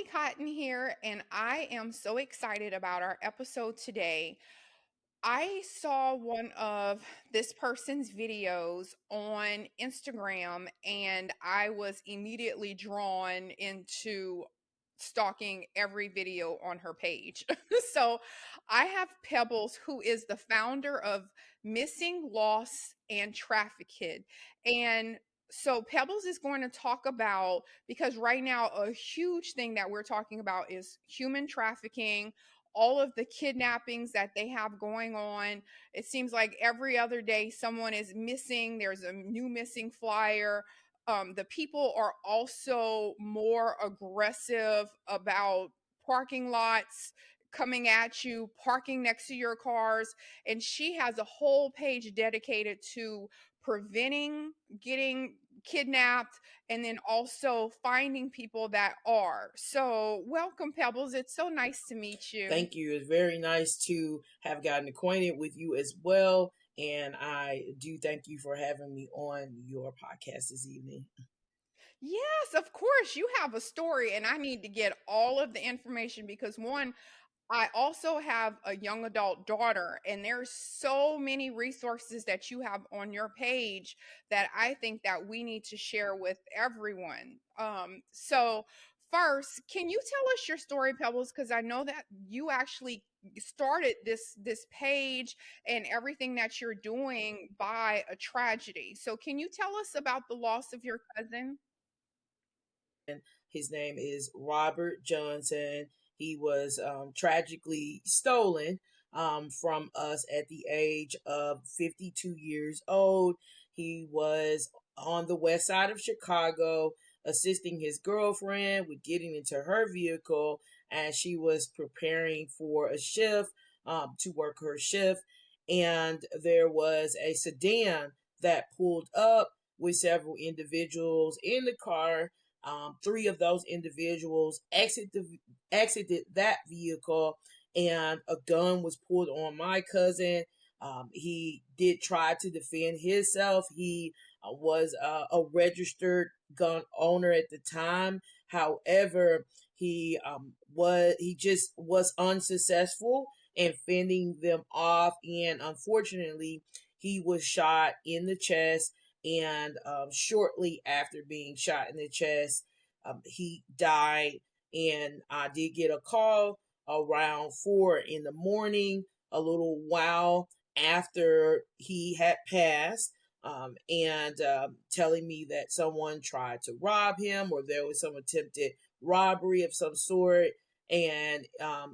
Holly Cotton here, and I am so excited about our episode today. I saw one of this person's videos on Instagram, and I was immediately drawn into stalking every video on her page. So I have Pebbles, who is the founder of Missing Lost and Trafficked. And so Pebbles is going to talk about, because right now a huge thing that we're talking about is human trafficking, all of the kidnappings that they have going on. It seems like every other day someone is missing. There's a new missing flyer. The people are also more aggressive about parking lots coming at you, parking next to your cars. And she has a whole page dedicated to preventing getting kidnapped and then also finding people that are. So, welcome, Pebbles. It's so nice to meet you. Thank you. It's very nice to have gotten acquainted with you as well. And I do thank you for having me on your podcast this evening. Yes, of course. You have a story, and I need to get all of the information because one, I also have a young adult daughter, and there's so many resources that you have on your page that I think that we need to share with everyone. So first, can you tell us your story, Pebbles? Because I know that you actually started this page and everything that you're doing by a tragedy. So can you tell us about the loss of your cousin? His name is Robert Johnson. He was tragically stolen from us at the age of 52 years old. He was on the west side of Chicago assisting his girlfriend with getting into her vehicle as she was preparing for a shift to work her shift. And there was a sedan that pulled up with several individuals in the car. Three of those individuals exited that vehicle, and a gun was pulled on my cousin. He did try to defend himself. He was a registered gun owner at the time. However, he just was unsuccessful in fending them off, and unfortunately, he was shot in the chest, and shortly after being shot in the chest, he died. And I did get a call around 4 in the morning, a little while after he had passed, and telling me that someone tried to rob him or there was some attempted robbery of some sort, and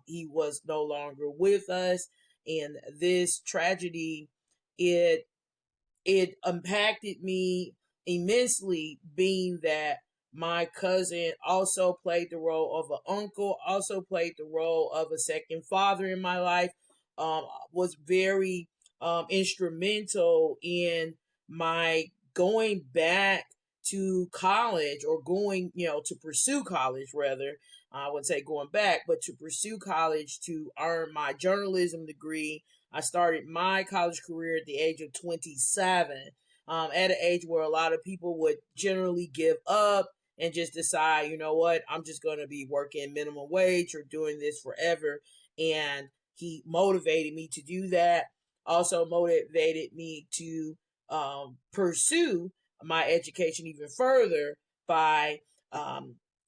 he was no longer with us. And this tragedy, it it impacted me immensely, being that my cousin also played the role of an uncle, also played the role of a second father in my life, was very instrumental in my going back to college, or going, to pursue college rather. I would say going back, but to pursue college to earn my journalism degree. I started my college career at the age of 27, at an age where a lot of people would generally give up and just decide, you know what, I'm just going to be working minimum wage or doing this forever. And he motivated me to do that. Also motivated me to pursue my education even further by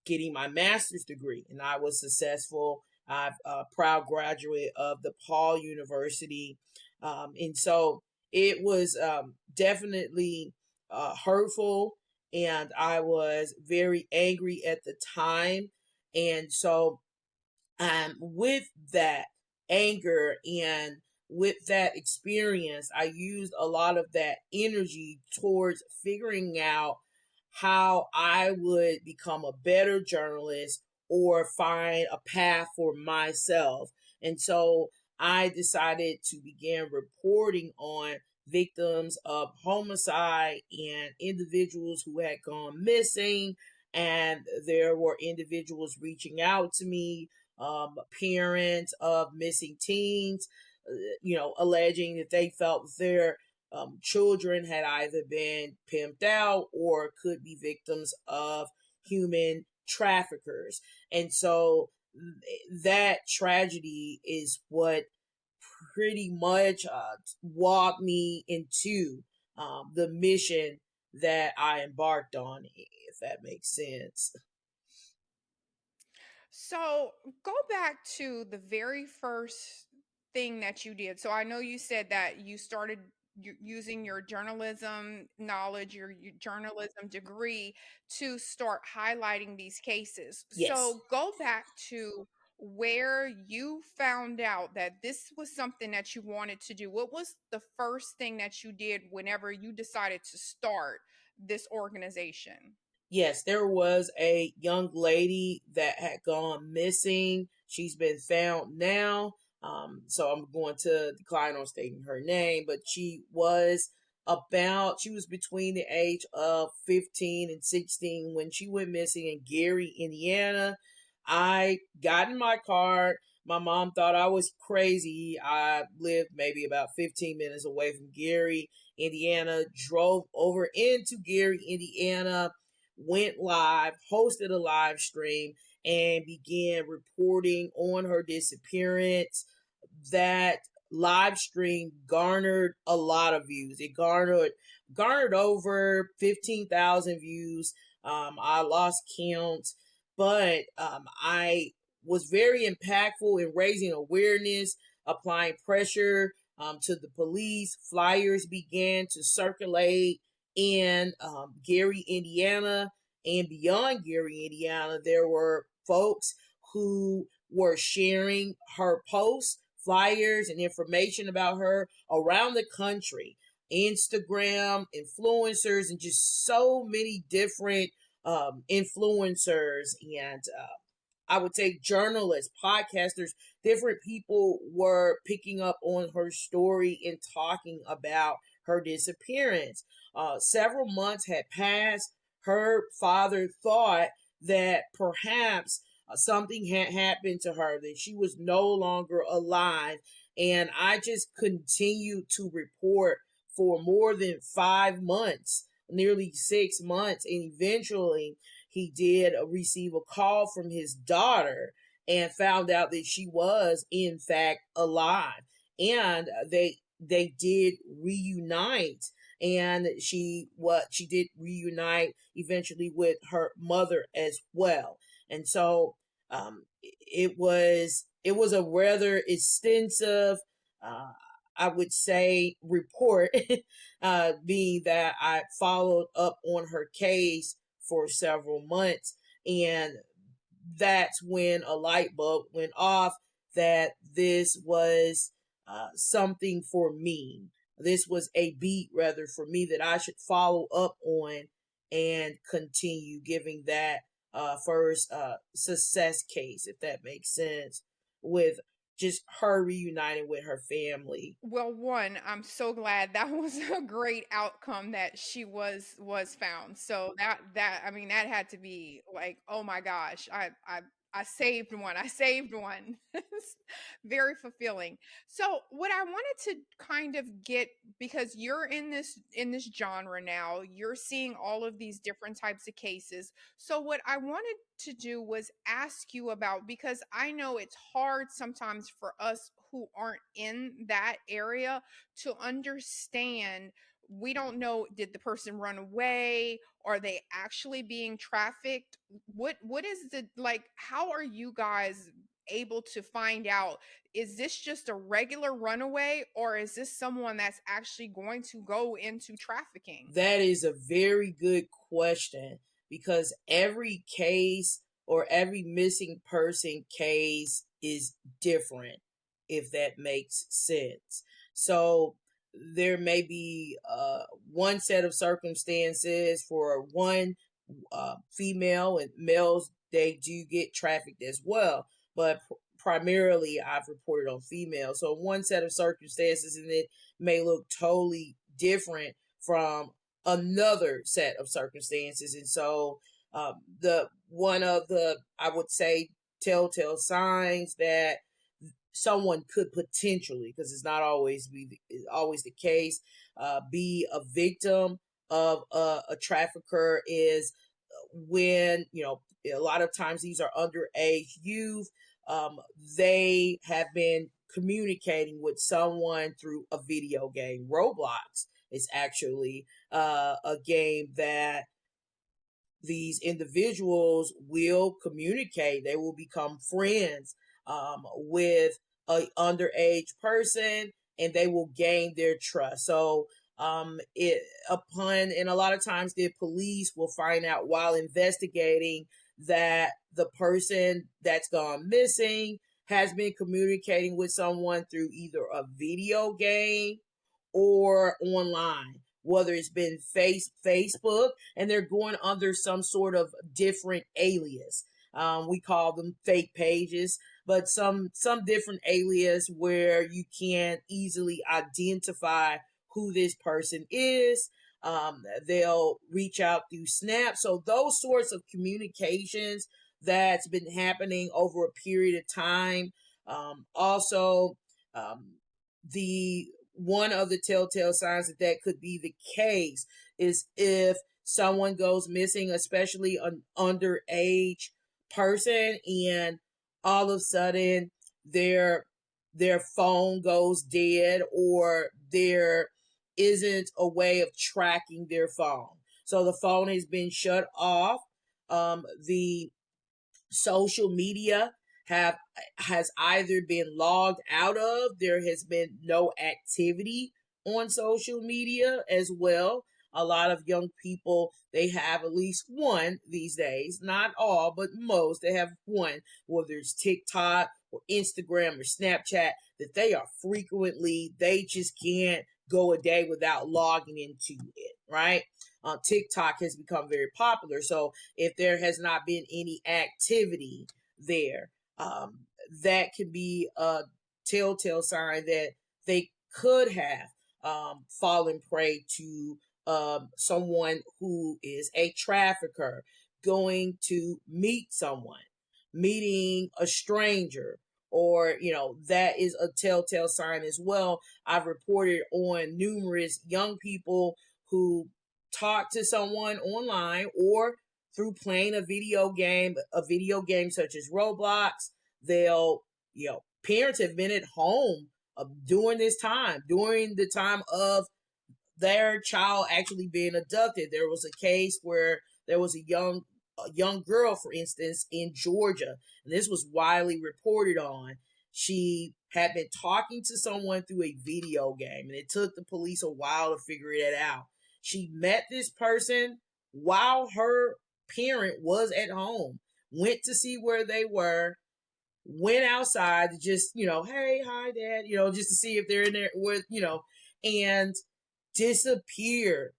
getting my master's degree. And I was successful. I'm a proud graduate of DePaul University. And so it was definitely hurtful, and I was very angry at the time. And so, with that anger and with that experience, I used a lot of that energy towards figuring out how I would become a better journalist or find a path for myself. And so I decided to begin reporting on victims of homicide and individuals who had gone missing. And there were individuals reaching out to me, parents of missing teens, alleging that they felt their children had either been pimped out or could be victims of human traffickers. And so that tragedy is what pretty much walked me into the mission that I embarked on, if that makes sense. So go back to the very first thing that you did. So I know you said that you started using your journalism knowledge, your journalism degree to start highlighting these cases. Yes. So go back to where you found out that this was something that you wanted to do. What was the first thing that you did whenever you decided to start this organization? Yes, there was a young lady that had gone missing. She's been found now. So I'm going to decline on stating her name, but she was between the age of 15 and 16 when she went missing in Gary, Indiana. I got in my car. My mom thought I was crazy. I lived maybe about 15 minutes away from Gary, Indiana, drove over into Gary, Indiana, went live, hosted a live stream, and began reporting on her disappearance. That live stream garnered a lot of views. It garnered over 15,000 views. I lost count, but I was very impactful in raising awareness, applying pressure to the police. Flyers began to circulate in Gary, Indiana, and beyond Gary, Indiana. There were folks who were sharing her posts, flyers, and information about her around the country. Instagram influencers, and just so many different influencers and I would say journalists, podcasters, different people were picking up on her story and talking about her disappearance. Several months had passed. Her father thought that perhaps something had happened to her, that she was no longer alive. And I just continued to report for more than 5 months, nearly 6 months. And eventually, he did receive a call from his daughter and found out that she was in fact alive, and they did reunite, and she did reunite eventually with her mother as well. And so it was a rather extensive, uh, I would say, report, being that I followed up on her case for several months. And that's when a light bulb went off that this was something for me. This was a beat, rather, for me that I should follow up on and continue giving that first success case, if that makes sense, with just her reuniting with her family. Well, one, I'm so glad that was a great outcome that she was found. So that I mean that had to be like, oh my gosh, I saved one. I saved one. It's very fulfilling. So what I wanted to kind of get, because you're in this genre now, you're seeing all of these different types of cases. So what I wanted to do was ask you about, because I know it's hard sometimes for us who aren't in that area to understand. We don't know, did the person run away? Are they actually being trafficked? What is the, like, how are you guys able to find out, is this just a regular runaway or is this someone that's actually going to go into trafficking? That is a very good question, because every case or every missing person case is different, if that makes sense. So there may be one set of circumstances for one female, and males, they do get trafficked as well. But primarily, I've reported on females. So one set of circumstances, and it may look totally different from another set of circumstances. And so the one of the, I would say, telltale signs that someone could potentially, because it's not always the case, be a victim of a trafficker is when a lot of times these are underage youth. Um, they have been communicating with someone through a video game. Roblox is actually a game that these individuals will communicate. They will become friends with a underage person, and they will gain their trust. So it upon and a lot of times the police will find out while investigating that the person that's gone missing has been communicating with someone through either a video game or online, whether it's been Facebook, and they're going under some sort of different alias. We call them fake pages, but some different alias where you can easily identify who this person is. They'll reach out through Snap. So those sorts of communications that's been happening over a period of time. Also, the one of the telltale signs that that could be the case is if someone goes missing, especially an underage person, and all of a sudden their their phone goes dead, or there isn't a way of tracking their phone. So the phone has been shut off. The social media have has either been logged out of, there has been no activity on social media as well. A lot of young people, they have at least one these days, not all but most, they have one, whether it's TikTok or Instagram or Snapchat, that they are frequently, they just can't go a day without logging into it, right? TikTok has become very popular. So if there has not been any activity there, that can be a telltale sign that they could have fallen prey to someone who is a trafficker, going to meet someone, meeting a stranger, or that is a telltale sign as well. I've reported on numerous young people who talk to someone online or through playing a video game such as Roblox. They'll, parents have been at home during this time, during the time of their child actually being abducted. There was a case where there was a young girl, for instance, in Georgia, and this was widely reported on. She had been talking to someone through a video game, and it took the police a while to figure it out. She met this person while her parent was at home, went to see where they were, went outside to just, hey, hi, dad, just to see if they're in there with, and disappeared.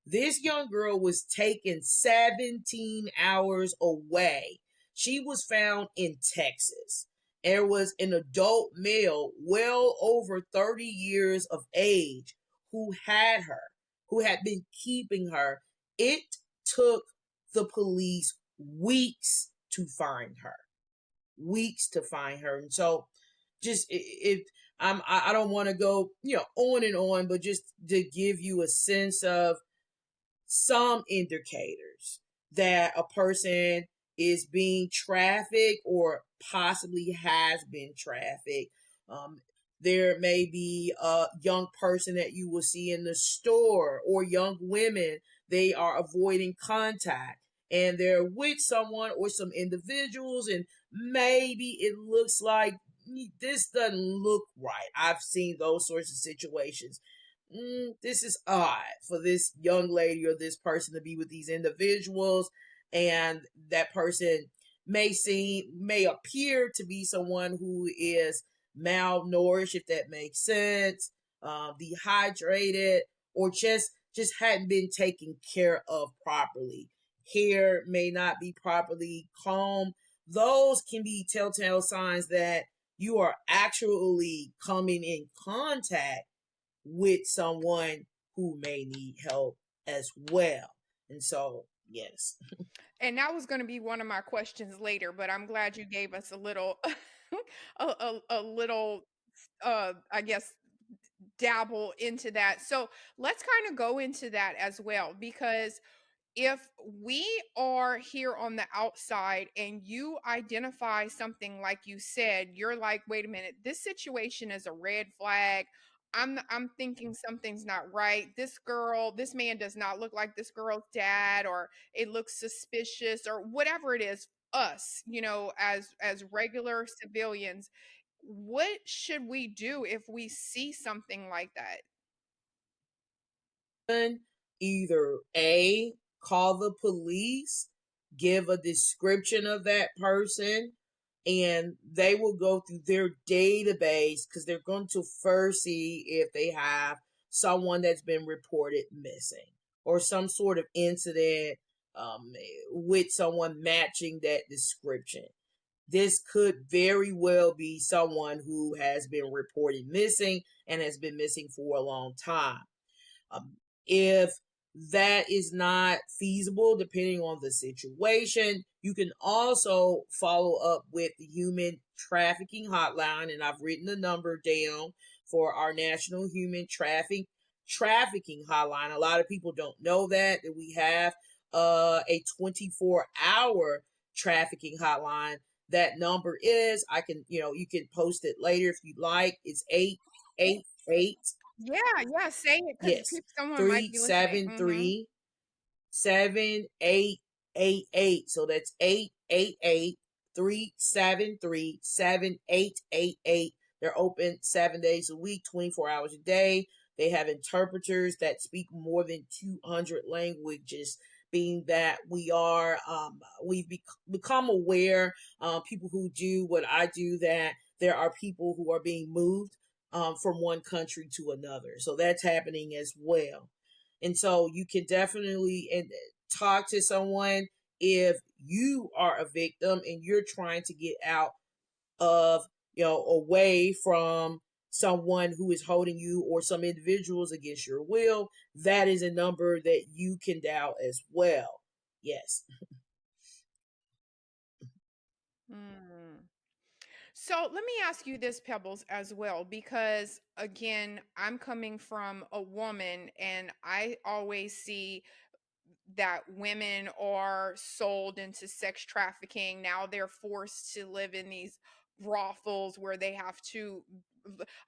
This young girl was taken 17 hours away. She was found in Texas. There was an adult male, well over 30 years of age, who had her, who had been keeping her. It took the police weeks to find her. Weeks to find her. And so just if I don't want to go, on and on, but just to give you a sense of some indicators that a person is being trafficked or possibly has been trafficked. There may be a young person that you will see in the store, or young women, they are avoiding contact and they're with someone or some individuals, and maybe it looks like this doesn't look right. I've seen those sorts of situations. This is odd for this young lady or this person to be with these individuals, and that person may appear to be someone who is malnourished, if that makes sense, dehydrated, or just hadn't been taken care of properly. Hair may not be properly combed. Those can be telltale signs that you are actually coming in contact with someone who may need help as well. And so, yes. And that was going to be one of my questions later, but I'm glad you gave us a little a little I guess dabble into that. So let's kind of go into that as well, because if we are here on the outside and you identify something like you said, you're like, wait a minute, this situation is a red flag. I'm thinking something's not right. This man does not look like this girl's dad, or it looks suspicious, or whatever it is. Us, as regular civilians, what should we do if we see something like that? Either A, call the police, give a description of that person, and they will go through their database because they're going to first see if they have someone that's been reported missing or some sort of incident um, with someone matching that description. This could very well be someone who has been reported missing and has been missing for a long time. Um, if that is not feasible, depending on the situation, you can also follow up with the human trafficking hotline, and I've written the number down for our national human trafficking hotline. A lot of people don't know that we have a 24-hour trafficking hotline. That number is, I can, you can post it later if you like. It's 888. Yeah, yeah, say it because Yes, someone might three be listening. seven Mhm. three 7888. So that's 888 373 7888. They're open 7 days a week, 24 hours a day. They have interpreters that speak more than 200 languages. Being that we've become aware, people who do what I do, that there are people who are being moved from one country to another. So that's happening as well. And so you can definitely talk to someone if you are a victim and you're trying to get out of, away from someone who is holding you or some individuals against your will. That is a number that you can dial as well. Yes. Mm. So let me ask you this, Pebbles, as well, because again, I'm coming from a woman and I always see that women are sold into sex trafficking. Now they're forced to live in these brothels where they have to.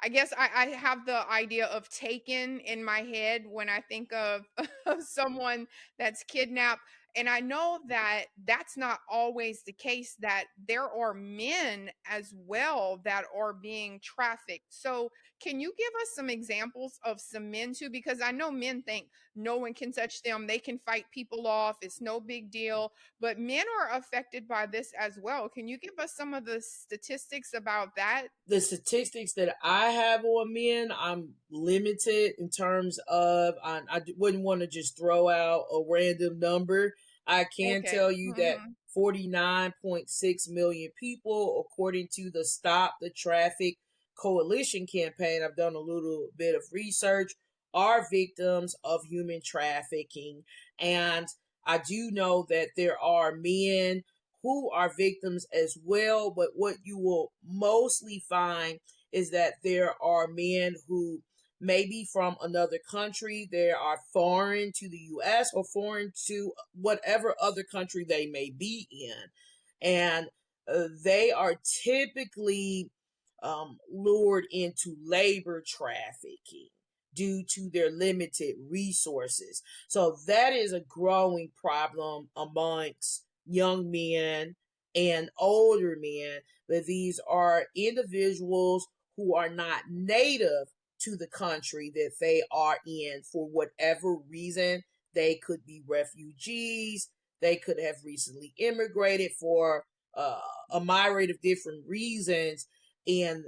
I guess I have the idea of taken in my head when I think of, of someone that's kidnapped. And I know that that's not always the case, that there are men as well that are being trafficked. So, can you give us some examples of some men too? Because I know men think no one can touch them. They can fight people off. It's no big deal. But men are affected by this as well. Can you give us some of the statistics about that? The statistics that I have on men, I'm limited in terms of, I wouldn't want to just throw out a random number. I can Okay. tell you that Hmm. 49.6 million people, according to the Stop the Traffic Coalition campaign, I've done a little bit of research, are victims of human trafficking. And I do know that there are men who are victims as well. But what you will mostly find is that there are men who may be from another country. They are foreign to the US or foreign to whatever other country they may be in. And they are typically lured into labor trafficking due to their limited resources. So that is a growing problem amongst young men and older men, that these are individuals who are not native to the country that they are in for whatever reason. They could be refugees, they could have recently immigrated for uh, a myriad of different reasons. And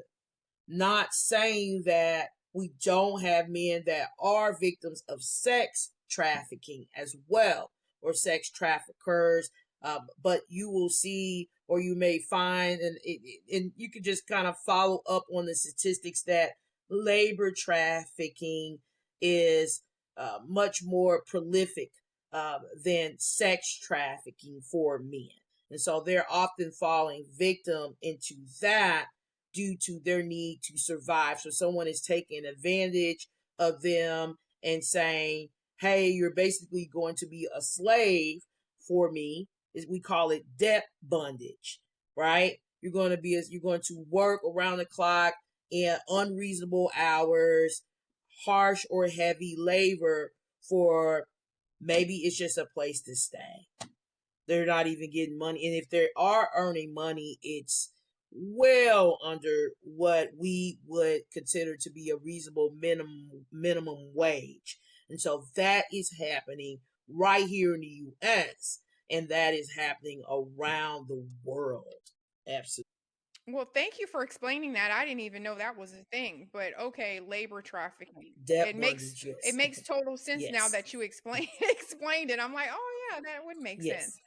not saying that we don't have men that are victims of sex trafficking as well, or sex traffickers. But you will see, or you may find, and you can just kind of follow up on the statistics, that labor trafficking is much more prolific than sex trafficking for men. And so they're often falling victim into that due to their need to survive. So someone is taking advantage of them and saying, hey, you're basically going to be a slave for me. Is we call it debt bondage, right? You're going to work around the clock in unreasonable hours, harsh or heavy labor for maybe it's just a place to stay. They're not even getting money. And if they are earning money, it's well under what we would consider to be a reasonable minimum wage. And so that is happening right here in the US, and that is happening around the world. Absolutely. Well, thank you for explaining that. I didn't even know that was a thing. But okay, labor trafficking. Debt It bondage, it yes. makes total sense now Yes. that you explained it. I'm like, oh yeah, that would make Yes. sense.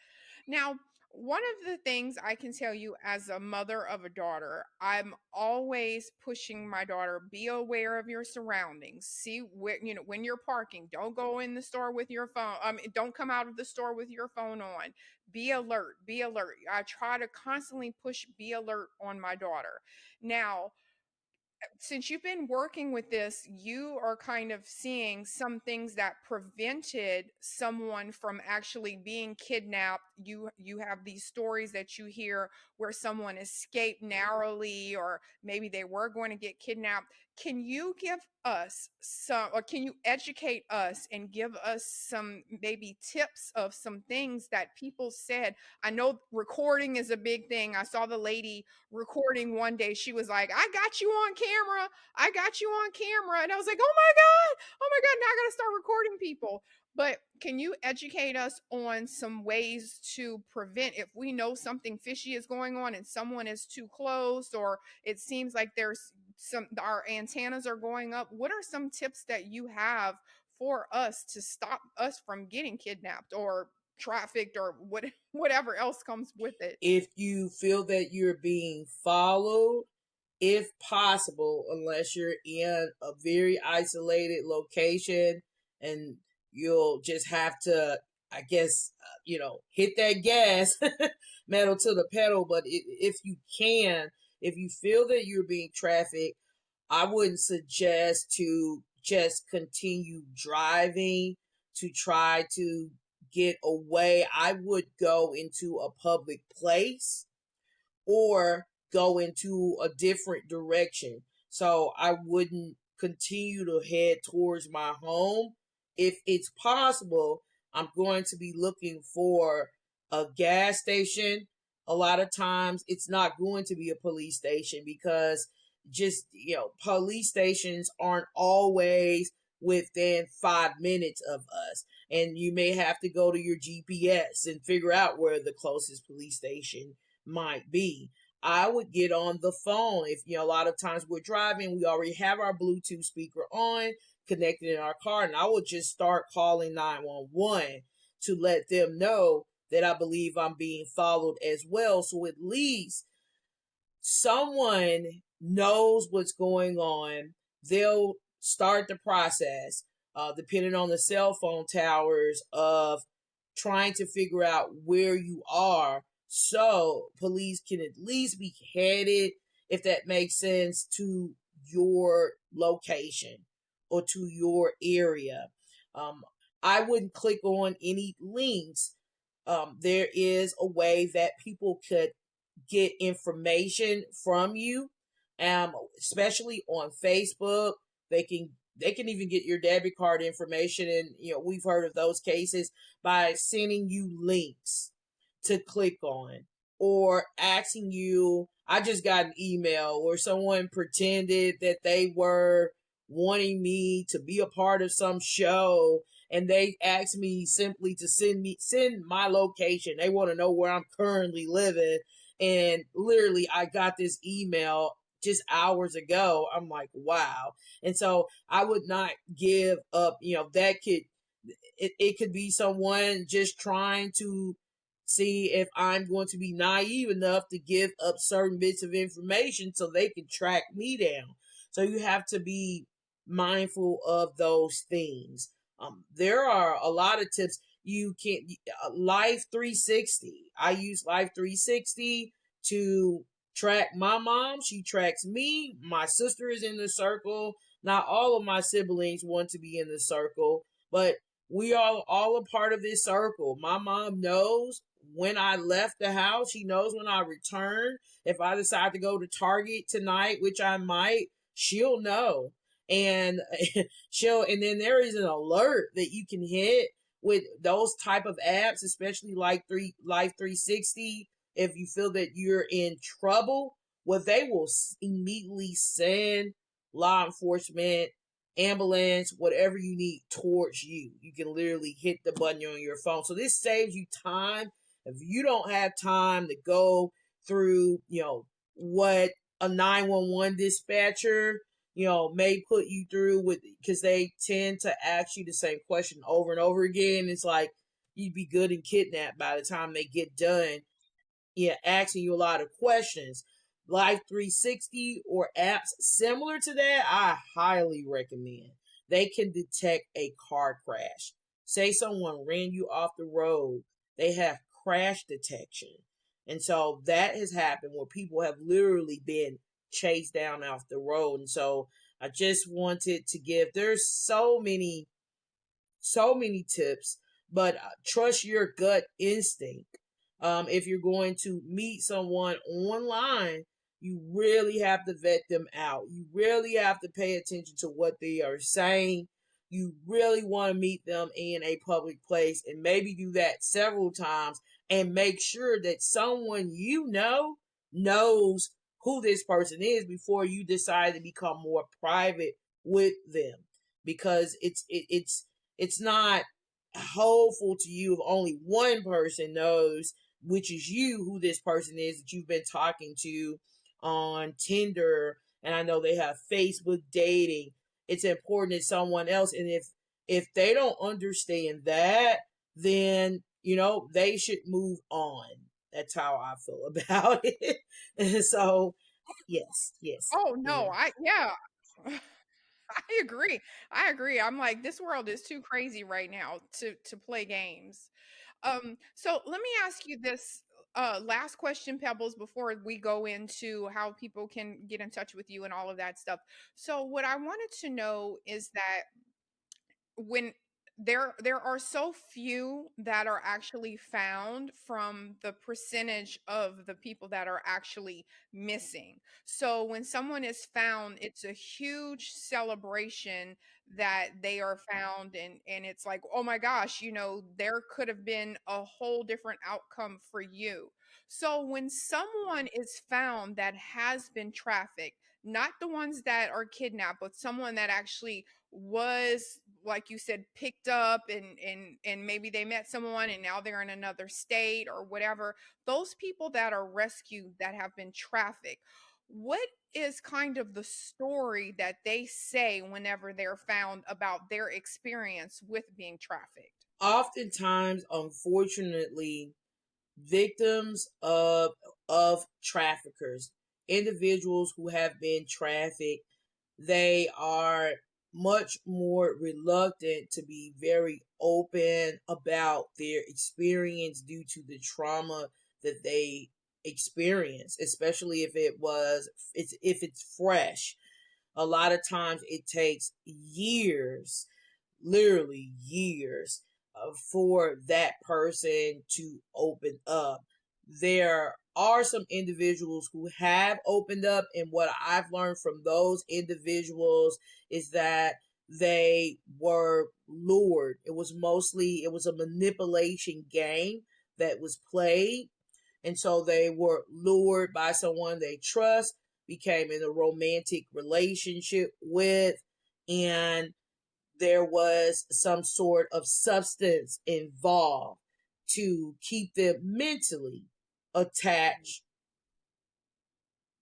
Now, one of the things I can tell you as a mother of a daughter, I'm always pushing my daughter, be aware of your surroundings. See where, when you're parking, don't go in the store with your phone. Don't come out of the store with your phone on. Be alert, be alert. I try to constantly push be alert on my daughter. Now, since you've been working with this, you are kind of seeing some things that prevented someone from actually being kidnapped. You have these stories that you hear where someone escaped narrowly, or maybe they were going to get kidnapped. Can you give us some, or can you educate us and give us some maybe tips of some things that people said? I know recording is a big thing. I saw the lady recording one day. She was like, I got you on camera. I got you on camera. And I was like, oh my God. Oh my God. Now I got to start recording people. But can you educate us on some ways to prevent, if we know something fishy is going on and someone is too close, or it seems like there's our antennas are going up? What are some tips that you have for us to stop us from getting kidnapped or trafficked or whatever else comes with it? If you feel that you're being followed, if possible, unless you're in a very isolated location, and you'll just have to, I guess, hit that gas metal to the pedal. But if you can, if you feel that you're being trafficked, I wouldn't suggest to just continue driving to try to get away. I would go into a public place or go into a different direction. So I wouldn't continue to head towards my home. If it's possible, I'm going to be looking for a gas station. A lot of times it's not going to be a police station because just, police stations aren't always within 5 minutes of us. And you may have to go to your GPS and figure out where the closest police station might be. I would get on the phone. If a lot of times we're driving, we already have our Bluetooth speaker on, connected in our car, and I would just start calling 911 to let them know that I believe I'm being followed as well. So at least someone knows what's going on. They'll start the process, depending on the cell phone towers, of trying to figure out where you are, so police can at least be headed, if that makes sense, to your location or to your area. Um, I wouldn't click on any links. There is a way that people could get information from you, especially on Facebook. They can even get your debit card information, and we've heard of those cases, by sending you links to click on, or asking you. I just got an email where someone pretended that they were wanting me to be a part of some show, and they asked me simply to send my location. They want to know where I'm currently living, and literally I got this email just hours ago. I'm like, wow. And so I would not give up. That it could be someone just trying to see if I'm going to be naive enough to give up certain bits of information so they can track me down. So you have to be mindful of those things. There are a lot of tips. You can Life 360. I use Life 360 to track my mom. She tracks me. My sister is in the circle. Not all of my siblings want to be in the circle, but We are all a part of this circle. My mom knows when I left the house. She knows when I return. If I decide to go to Target tonight, which I might, she'll know. And and then there is an alert that you can hit with those type of apps, especially like Life 360. If you feel that you're in trouble, well, they will immediately send law enforcement, ambulance, whatever you need towards you. You can literally hit the button on your phone. So this saves you time. If you don't have time to go through, what a 911 dispatcher, may put you through with, because they tend to ask you the same question over and over again. It's like you'd be good and kidnapped by the time they get done, yeah, asking you a lot of questions. Life 360 or apps similar to that, I highly recommend. They can detect a car crash. Say someone ran you off the road, they have crash detection. And so that has happened where people have literally been chased down off the road. And so I just wanted to give, there's so many tips, but trust your gut instinct. If you're going to meet someone online, you really have to vet them out. You really have to pay attention to what they are saying. You really want to meet them in a public place and maybe do that several times and make sure that someone knows who this person is before you decide to become more private with them, because it's not hopeful to you if only one person knows, which is you, who this person is that you've been talking to on Tinder, and I know they have Facebook dating. It's important that someone else, and if they don't understand that, then they should move on. That's how I feel about it. And so, yes, yes, Oh, yeah. no, I yeah. I agree. I agree. I'm like, this world is too crazy right now to play games. So let me ask you this last question, Pebbles, before we go into how people can get in touch with you and all of that stuff. So what I wanted to know is that when there are so few that are actually found from the percentage of the people that are actually missing. So when someone is found, it's a huge celebration that they are found, and it's like, "Oh my gosh, there could have been a whole different outcome for you." So when someone is found that has been trafficked, not the ones that are kidnapped, but someone that actually was, like you said, picked up, and maybe they met someone and now they're in another state or whatever, those people that are rescued that have been trafficked, what is kind of the story that they say whenever they're found about their experience with being trafficked? Oftentimes, unfortunately, victims of traffickers, individuals who have been trafficked, they are much more reluctant to be very open about their experience due to the trauma that they experience, especially if it's fresh. A lot of times it takes years, literally years, for that person to open up. There are some individuals who have opened up, and what I've learned from those individuals is that they were lured. It was a manipulation game that was played, and so they were lured by someone they trust, became in a romantic relationship with, and there was some sort of substance involved to keep them mentally attached,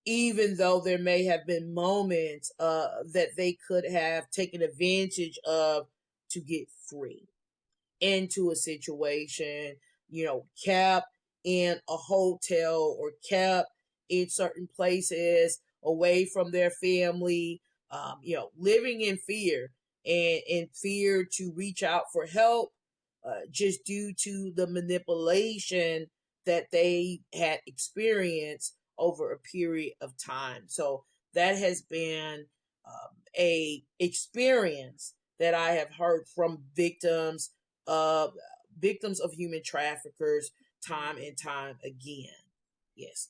even though there may have been moments that they could have taken advantage of to get free into a situation, kept in a hotel or kept in certain places away from their family, living in fear and in fear to reach out for help, just due to the manipulation that they had experienced over a period of time. So that has been a experience that I have heard from of victims of human traffickers time and time again. Yes.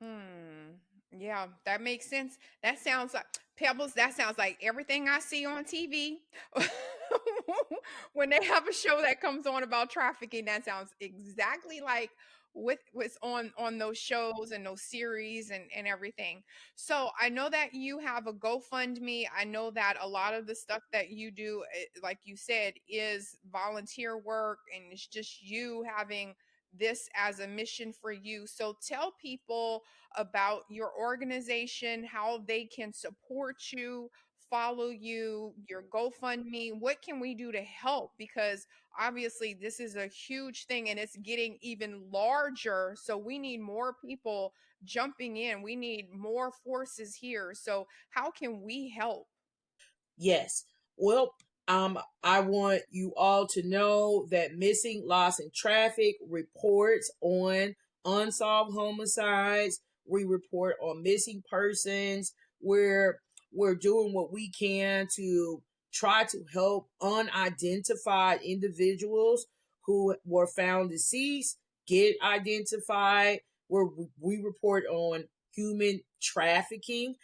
Hmm. Yeah, that makes sense. That sounds like Pebbles. That sounds like everything I see on TV. When they have a show that comes on about trafficking, that sounds exactly like what's on those shows and those series and everything. So I know that you have a GoFundMe. I know that a lot of the stuff that you do, like you said, is volunteer work, and it's just you having this as a mission for you. So tell people about your organization, how they can support you, follow you, your GoFundMe. What can we do to help? Because obviously, this is a huge thing and it's getting even larger. So, we need more people jumping in. We need more forces here. So, how can we help? Yes. Well, I want you all to know that Missing, Lost, and Trafficked reports on unsolved homicides. We report on missing persons. We're doing what we can to try to help unidentified individuals who were found deceased get identified. Where we report on human trafficking,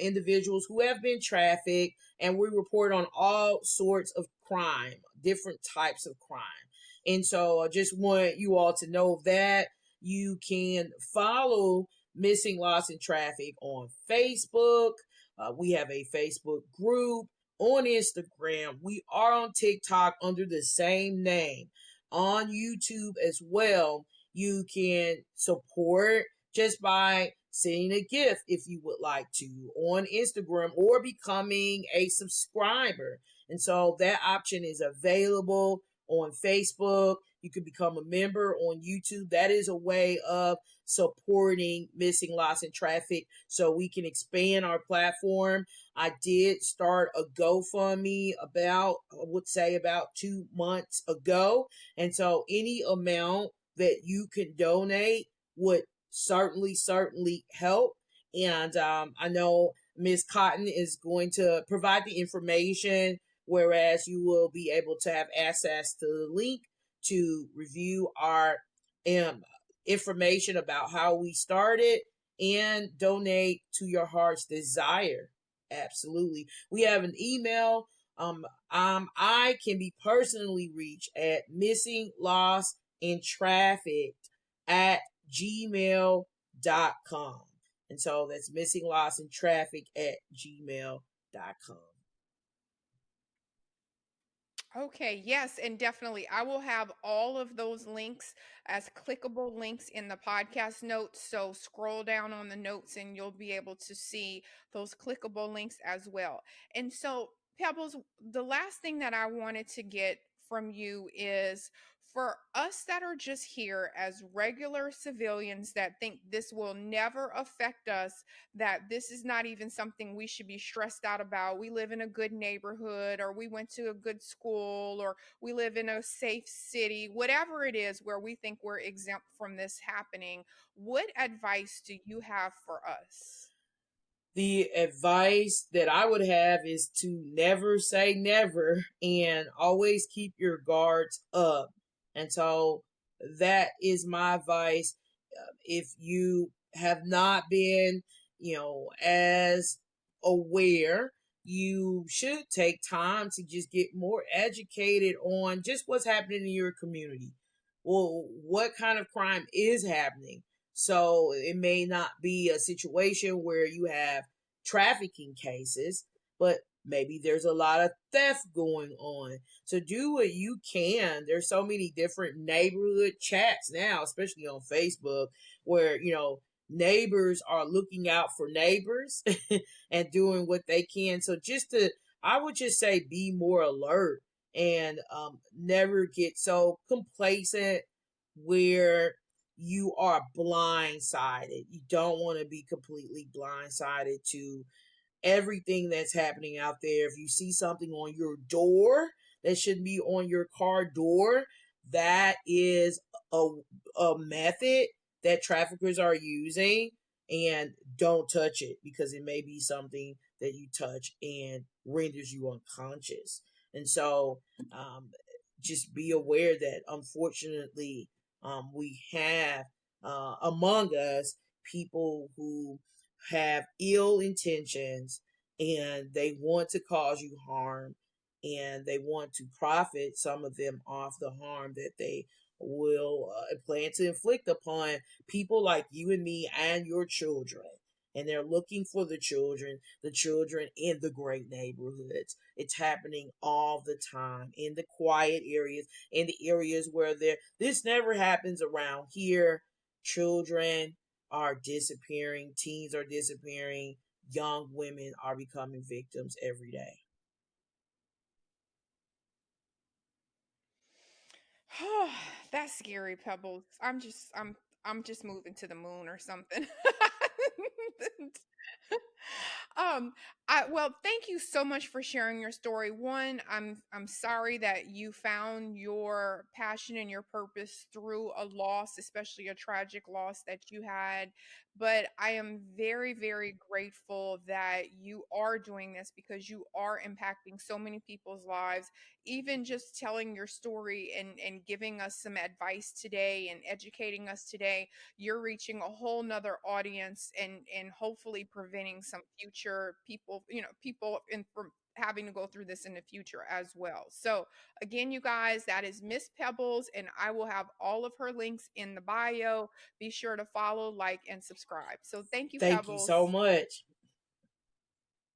individuals who have been trafficked, and we report on all sorts of crime, different types of crime. And so I just want you all to know that you can follow Missing, Lost, and Trafficked on Facebook. We have a Facebook group on Instagram. We are on TikTok under the same name. On YouTube as well, you can support just by sending a gift if you would like to on Instagram or becoming a subscriber. And so that option is available on Facebook. You can become a member on YouTube. That is a way of supporting Missing, Lost, and Trafficked so we can expand our platform. I did start a GoFundMe about, I would say, about 2 months ago. And so any amount that you can donate would certainly help. And I know Ms. Cotton is going to provide the information, whereas you will be able to have access to the link to review our um, information about how we started and donate to your heart's desire. Absolutely. We have an email. I can be personally reached at missing lost and trafficked at gmail.com. And so that's missing lost and traffic at gmail.com. Okay, yes, and definitely. I will have all of those links as clickable links in the podcast notes. So scroll down on the notes and you'll be able to see those clickable links as well. And so, Pebbles, the last thing that I wanted to get from you is for us that are just here as regular civilians that think this will never affect us, that this is not even something we should be stressed out about. We live in a good neighborhood, or we went to a good school, or we live in a safe city, whatever it is where we think we're exempt from this happening. What advice do you have for us? The advice that I would have is to never say never and always keep your guards up. And so that is my advice. If you have not been, as aware, you should take time to just get more educated on just what's happening in your community. Well, what kind of crime is happening? So it may not be a situation where you have trafficking cases, but maybe there's a lot of theft going on. So do what you can. There's so many different neighborhood chats now, especially on Facebook, where, neighbors are looking out for neighbors and doing what they can. So I would just say be more alert and never get so complacent where you are blindsided. You don't want to be completely blindsided to everything that's happening out there. If you see something on your door that should be on your car door, that is a, a method that traffickers are using, and don't touch it because it may be something that you touch and renders you unconscious. And so, um, just be aware that unfortunately, we have among us people who have ill intentions and they want to cause you harm and they want to profit, some of them, off the harm that they will plan to inflict upon people like you and me and your children. And they're looking for the children in the great neighborhoods. It's happening all the time in the quiet areas, in the areas where this never happens around here. Children are disappearing, teens are disappearing, young women are becoming victims every day. That's scary, Pebbles. I'm just moving to the moon or something. um well, thank you so much for sharing your story. One, I'm sorry that you found your passion and your purpose through a loss, especially a tragic loss that you had. But I am very, very grateful that you are doing this because you are impacting so many people's lives. Even just telling your story and giving us some advice today and educating us today, you're reaching a whole nother audience and hopefully preventing some future people, people in from having to go through this in the future as well. So again, you guys, that is Miss Pebbles, and I will have all of her links in the bio. Be sure to follow, like, and subscribe. So thank you, Thank you so Pebbles. much.